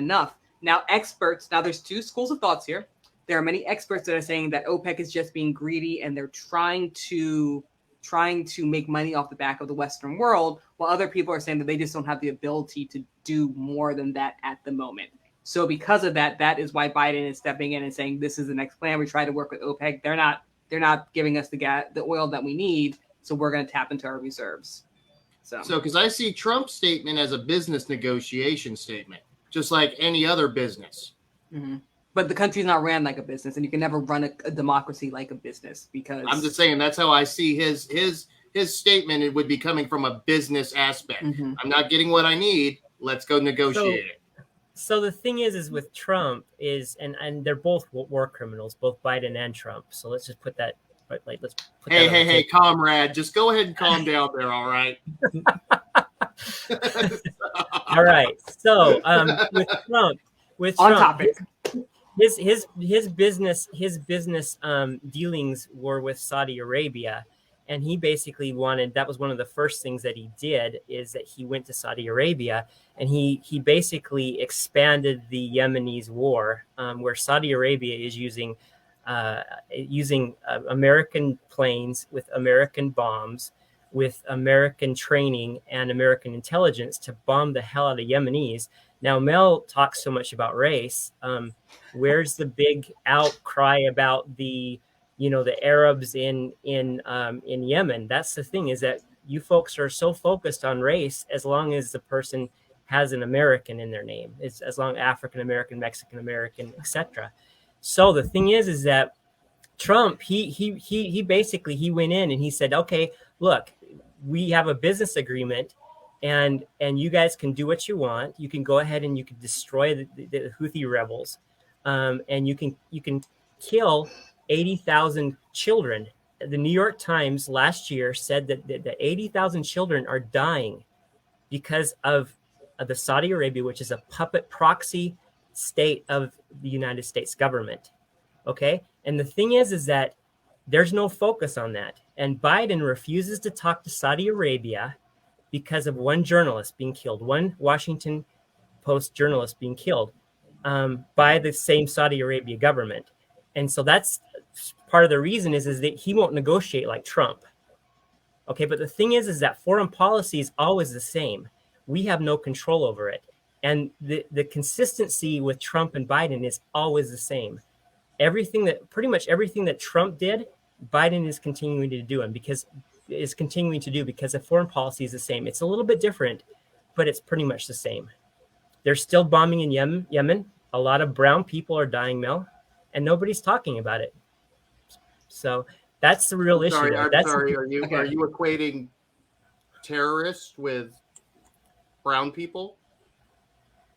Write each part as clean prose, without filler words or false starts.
enough. Now, there's two schools of thoughts here. There are many experts that are saying that OPEC is just being greedy and they're trying to make money off the back of the Western world, while other people are saying that they just don't have the ability to do more than that at the moment. So because of that, that is why Biden is stepping in and saying this is the next plan. We try to work with OPEC. They're not giving us the oil that we need, so we're going to tap into our reserves. So because I see Trump's statement as a business negotiation statement, just like any other business. Mm-hmm. But the country's not ran like a business, and you can never run a democracy like a business because I'm just saying that's how I see his statement. It would be coming from a business aspect. Mm-hmm. I'm not getting what I need. Let's go negotiate it. So the thing is with Trump is, and they're both war criminals, both Biden and Trump. So let's just put that. Hey, comrade, just go ahead and calm down there. All right. All right. So with Trump, topic. His business dealings were with Saudi Arabia, and he basically that was one of the first things that he did is that he went to Saudi Arabia and he basically expanded the Yemenis war, where Saudi Arabia is using American planes with American bombs, with American training and American intelligence to bomb the hell out of Yemenis. Now, Mel talks so much about race. Where's the big outcry about the Arabs in Yemen? That's the thing, is that you folks are so focused on race as long as the person has an American in their name. It's as long African American, Mexican American, etc. So the thing is that Trump, he basically went in and he said, okay, look, we have a business agreement. And you guys can do what you want. You can go ahead and you can destroy the Houthi rebels, and you can kill 80,000 children. The New York Times last year said that 80,000 children are dying because of the Saudi Arabia, which is a puppet proxy state of the United States government. Okay, and the thing is that there's no focus on that, and Biden refuses to talk to Saudi Arabia because of one journalist being killed, one Washington Post journalist being killed by the same Saudi Arabia government. And so that's part of the reason is that he won't negotiate like Trump. Okay, but the thing is that foreign policy is always the same. We have no control over it. And the consistency with Trump and Biden is always the same. Pretty much everything that Trump did, Biden is continuing to do, because the foreign policy is the same. It's a little bit different, but it's pretty much the same. They're still bombing in Yemen. A lot of brown people are dying, Mel, and nobody's talking about it. So that's the real issue. I'm sorry. Are you equating terrorists with brown people?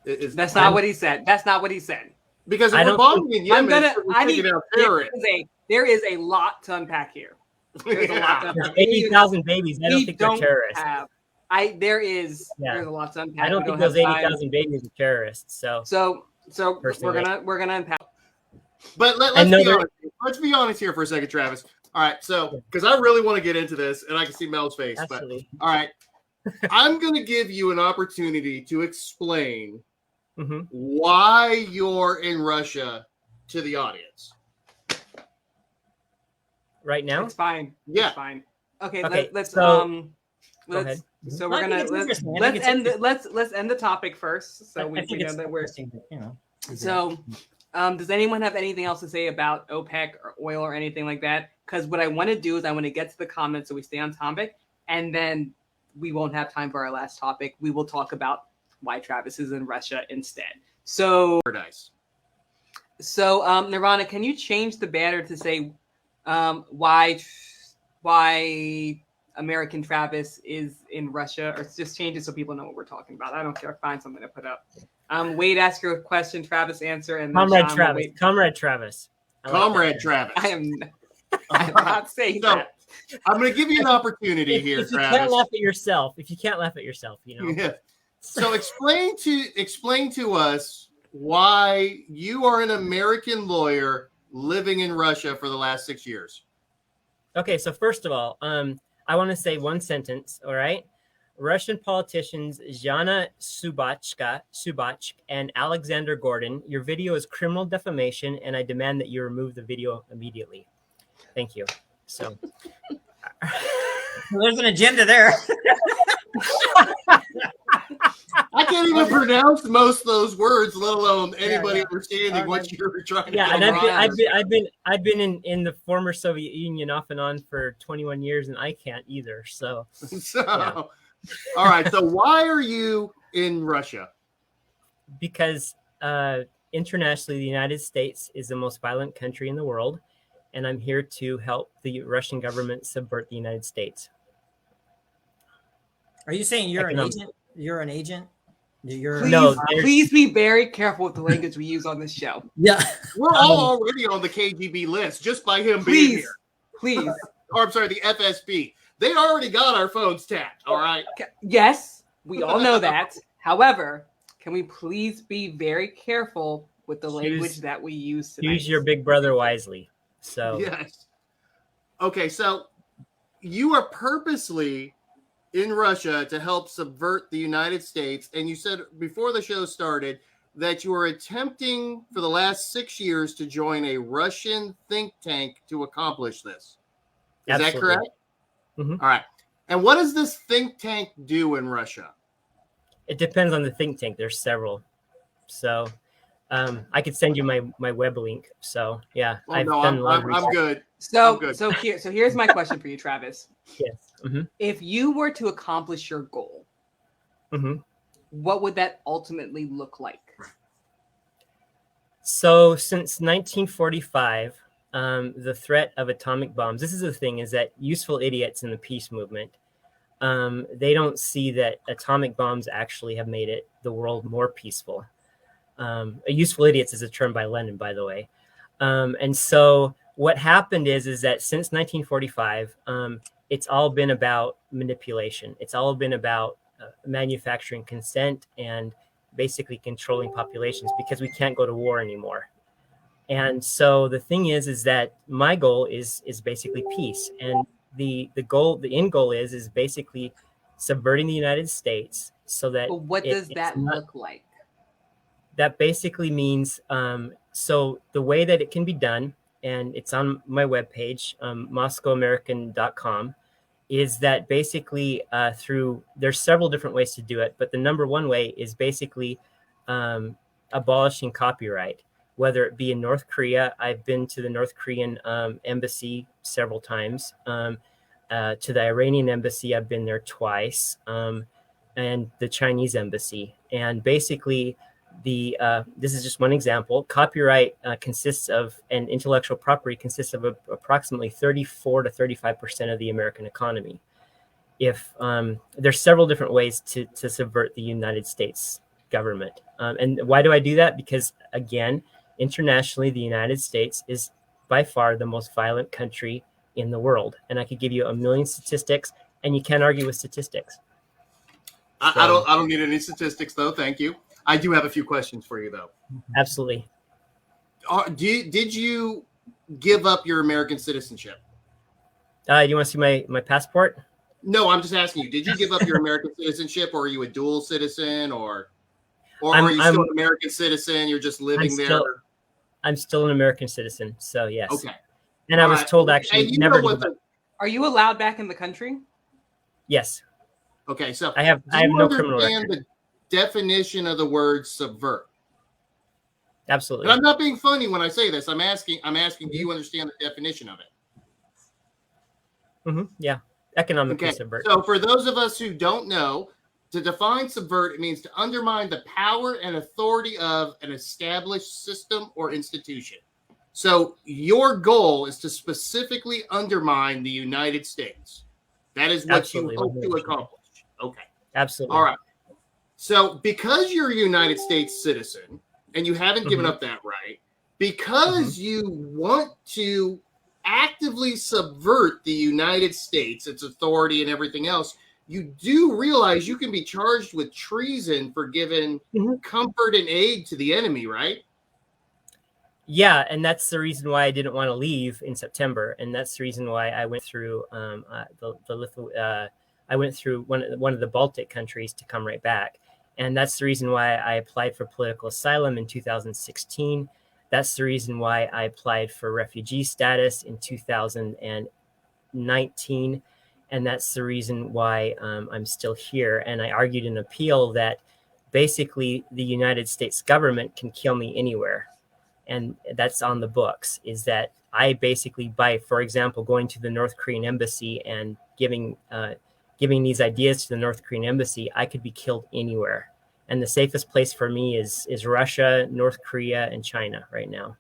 That's not what he said. That's not what he said. Because if we're bombing in Yemen, there is a lot to unpack here. There's a lot to unpack. 80,000 babies. I don't think they're terrorists. There's a lot to unpack. I don't think those 80,000 babies are terrorists. So we're gonna unpack. But let's be honest here for a second, Travis. All right, so because I really want to get into this, and I can see Mel's face. Absolutely. But all right, I'm going to give you an opportunity to explain why you're in Russia to the audience. Right now, it's fine. Yeah, it's fine. Okay. Let's So we're gonna let's end the topic first, so we know that we're. So, does anyone have anything else to say about OPEC or oil or anything like that? Because what I want to do is I want to get to the comments so we stay on topic, and then we won't have time for our last topic. We will talk about why Travis is in Russia instead. So, Nirvana, can you change the banner to say why American Travis is in Russia, or just change it so people know what we're talking about? I don't care. Find something to put up. Wade, ask your question. Travis, answer. And Comrade Travis. Comrade Travis. I am not saying that. I'm going to give you an opportunity here, if you Travis. Can't laugh at yourself. If you can't laugh at yourself, Yeah. So explain to us why you are an American lawyer living in Russia for the last 6 years. Okay, so first of all, I want to say one sentence. All right, Russian politicians Zhana Subach and Alexander Gordon, your video is criminal defamation, and I demand that you remove the video immediately. Thank you. So There's an agenda there. I can't even pronounce most of those words, let alone anybody understanding what you were trying to. Yeah, and I've been in the former Soviet Union off and on for 21 years, and I can't either. So, yeah. All right. So why are you in Russia? Because internationally, the United States is the most violent country in the world, and I'm here to help the Russian government subvert the United States. Are you saying you're an agent? You're an agent? Please be very careful with the language we use on this show. Yeah. We're all already on the KGB list just by him being here. Please. Or I'm sorry, the FSB. They already got our phones tapped, all right? Yes, we all know that. However, can we please be very careful with the language that we use tonight? Use your big brother wisely. So yes. Okay, so you are purposely in Russia to help subvert the United States, and you said before the show started that you were attempting for the last 6 years to join a Russian think tank to accomplish this. Is that correct? Mm-hmm. All right. And what does this think tank do in Russia? It depends on the think tank. There's several. So I could send you my web link. So yeah, I'm good. So here's my question for you, Travis. Yes. Mm-hmm. If you were to accomplish your goal, what would that ultimately look like? So since 1945, the threat of atomic bombs. This is the thing: is that useful idiots in the peace movement, they don't see that atomic bombs actually have made the world more peaceful. Useful idiots is a term by Lenin, by the way. And so what happened is that since 1945, it's all been about manipulation. It's all been about manufacturing consent and basically controlling populations because we can't go to war anymore. And so the thing is that my goal is basically peace. And the end goal is basically subverting the United States so that. But what does that look like? That basically means, so the way that it can be done, and it's on my webpage, MoscowAmerican.com, is that basically there's several different ways to do it, but the number one way is basically abolishing copyright, whether it be in North Korea. I've been to the North Korean embassy several times, to the Iranian embassy, I've been there twice, and the Chinese embassy. And basically, this is just one example. Copyright consists of, and intellectual property consists of approximately 34 to 35% of the American economy. If there's several different ways to subvert the United States government. And why do I do that? Because again, internationally, the United States is by far the most violent country in the world. And I could give you a million statistics, and you can't argue with statistics. I don't need any statistics though. Thank you. I do have a few questions for you, though. Absolutely. Did you give up your American citizenship? You want to see my passport? No, I'm just asking you. Did you give up your American citizenship, or are you a dual citizen, or are you still an American citizen? You're just living there? I'm still an American citizen, so yes. Okay. And I was told actually never to. Are you allowed back in the country? Yes. Okay, so I have no criminal record. The definition of the word subvert. Absolutely. And I'm not being funny when I say this. I'm asking, do you understand the definition of it? Yeah. Economically subvert. So for those of us who don't know, to define subvert, it means to undermine the power and authority of an established system or institution. So your goal is to specifically undermine the United States. That is what you hope to accomplish. Okay. Absolutely. All right. So because you're a United States citizen and you haven't given up that right, because you want to actively subvert the United States, its authority and everything else, you do realize you can be charged with treason for giving comfort and aid to the enemy, right? Yeah, and that's the reason why I didn't want to leave in September, and that's the reason why I went through I went through one of the Baltic countries to come right back. And that's the reason why I applied for political asylum in 2016. That's the reason why I applied for refugee status in 2019. And that's the reason why I'm still here. And I argued an appeal that basically the United States government can kill me anywhere. And that's on the books, is that I basically, by, for example, going to the North Korean embassy and giving these ideas to the North Korean embassy, I could be killed anywhere. And the safest place for me is Russia, North Korea, and China right now.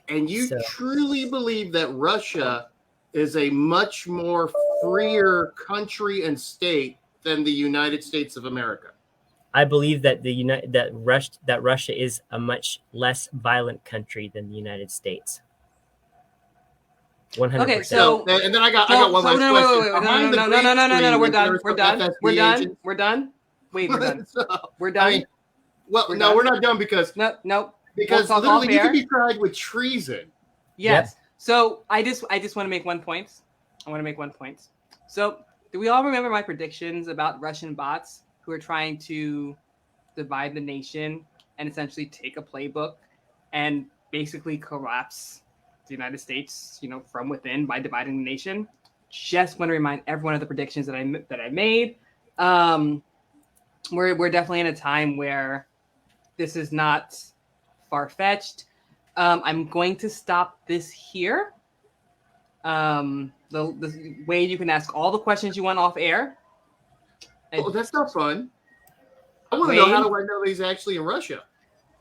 And you truly believe that Russia is a much more freer country and state than the United States of America? I believe that that Russia is a much less violent country than the United States. 100%. Okay, so and then I got one last question. No. We're done. Wait, we're done. We're done. I mean, we're not done because because we'll literally you can be tried with treason. Yes. Yep. So I just want to make one point. So do we all remember my predictions about Russian bots who are trying to divide the nation and essentially take a playbook and basically collapse the United States, from within by dividing the nation? Just want to remind everyone of the predictions that I made. We're definitely in a time where this is not far-fetched. I'm going to stop this here. The way you can ask all the questions you want off air. Oh, that's not fun. I want to know, how do I know he's actually in Russia?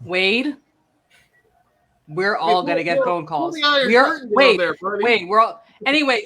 Wade, we're all gonna get phone calls. We're all anyway.